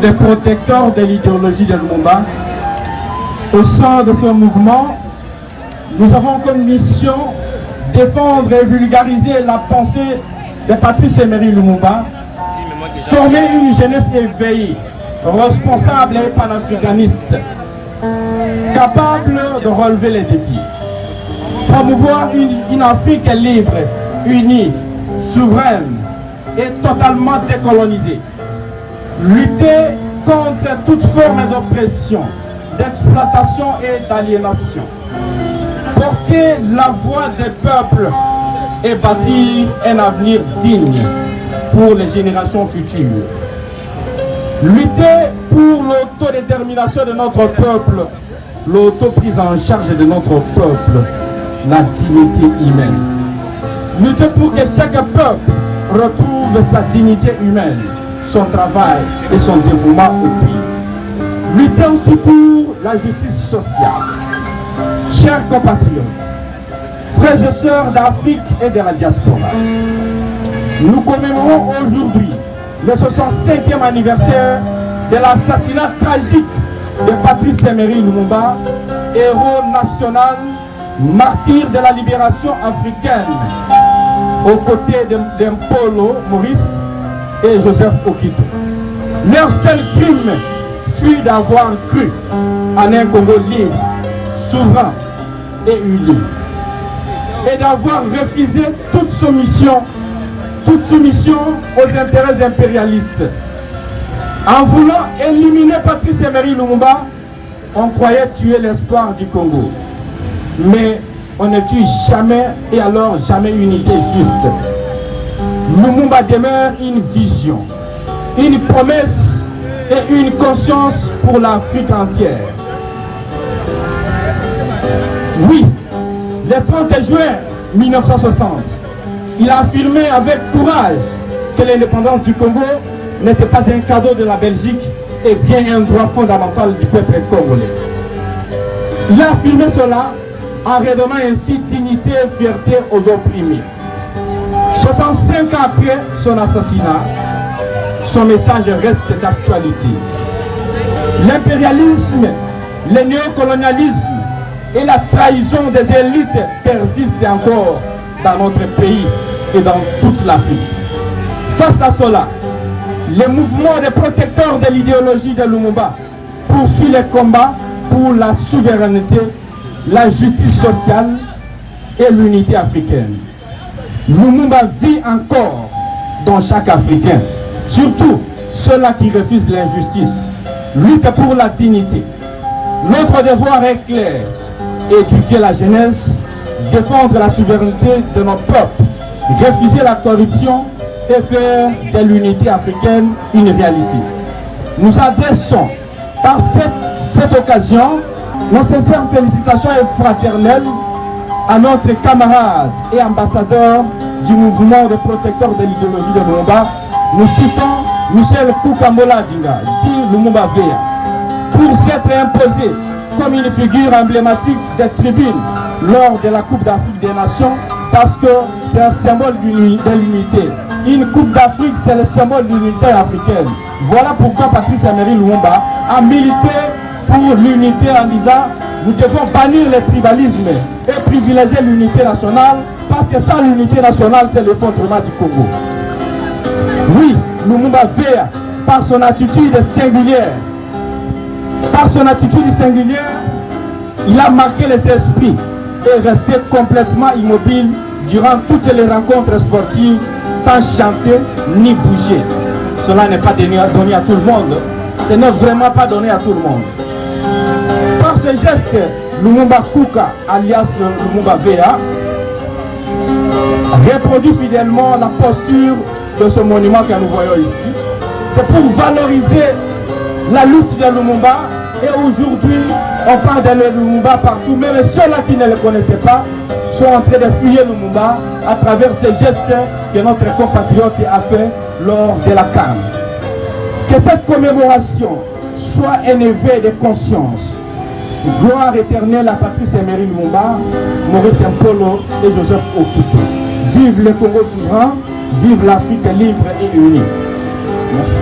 des protecteurs de l'idéologie de Lumumba. Au sein de ce mouvement, nous avons comme mission défendre et vulgariser la pensée de Patrice Emery Lumumba, former une jeunesse éveillée, responsable et panafricaniste, capable de relever les défis, promouvoir une Afrique libre, unie, souveraine et totalement décolonisée, lutter contre toute forme d'oppression, d'exploitation et d'aliénation, porter la voix des peuples et bâtir un avenir digne pour les générations futures. Lutter pour l'autodétermination de notre peuple, l'autoprise en charge de notre peuple, la dignité humaine. Lutter pour que chaque peuple retrouve sa dignité humaine, son travail et son dévouement au pays. Lutter aussi pour la justice sociale. Chers compatriotes, frères et sœurs d'Afrique et de la diaspora, nous commémorons aujourd'hui le 65e anniversaire de l'assassinat tragique de Patrice Emery Lumumba, héros national, martyr de la libération africaine, aux côtés d'Mpolo Maurice et Joseph Okito. Leur seul crime fut d'avoir cru en un Congo libre, souverain et uni, et d'avoir refusé toute soumission aux intérêts impérialistes. En voulant éliminer Patrice Emery Lumumba, on croyait tuer l'espoir du Congo. Mais on ne tue jamais et alors jamais une idée juste. Lumumba demeure une vision, une promesse et une conscience pour l'Afrique entière. Oui, le 30 juin 1960, il a affirmé avec courage que l'indépendance du Congo n'était pas un cadeau de la Belgique et bien un droit fondamental du peuple congolais. Il a affirmé cela en redonnant ainsi dignité et fierté aux opprimés. 65 ans après son assassinat, son message reste d'actualité. L'impérialisme, le néocolonialisme et la trahison des élites persistent encore dans notre pays et dans toute l'Afrique. Face à cela, le mouvement des protecteurs de l'idéologie de Lumumba poursuit les combats pour la souveraineté, la justice sociale et l'unité africaine. Lumumba vit encore dans chaque Africain, surtout ceux-là qui refusent l'injustice, lutte pour la dignité. Notre devoir est clair: éduquer la jeunesse, défendre la souveraineté de nos peuples, refuser la corruption et faire de l'unité africaine une réalité. Nous adressons par cette occasion nos sincères félicitations et fraternelles à notre camarade et ambassadeur du mouvement des protecteurs de l'idéologie de Lumumba. Nous citons Michel Kukambola Dinga, dit Lumumba Veya, pour s'être imposé comme une figure emblématique des tribunes lors de la Coupe d'Afrique des Nations, parce que c'est un symbole de l'unité. Une Coupe d'Afrique, c'est le symbole de l'unité africaine. Voilà pourquoi Patrice Emery Lumumba a milité pour l'unité en disant: nous devons bannir le tribalisme et privilégier l'unité nationale, parce que sans l'unité nationale, c'est l'effondrement du Congo. Oui, Lumumba Veya, par son attitude singulière, il a marqué les esprits et resté complètement immobile durant toutes les rencontres sportives, sans chanter ni bouger. Cela n'est pas donné à tout le monde. Ce n'est vraiment pas donné à tout le monde. Par ce geste, Lumumba Kuka, alias Lumumba Veya, reproduit fidèlement la posture de ce monument que nous voyons ici. C'est pour valoriser la lutte de Lumumba. Et aujourd'hui, on parle de Lumumba partout. Même ceux-là qui ne le connaissaient pas sont en train de fuir Lumumba à travers ces gestes que notre compatriote a fait lors de la CAN. Que cette commémoration soit un éveil de conscience. Gloire éternelle à Patrice Emery Lumumba, Maurice Mpolo et Joseph Okito. Vive le Congo souverain, vive l'Afrique libre et unie. Merci.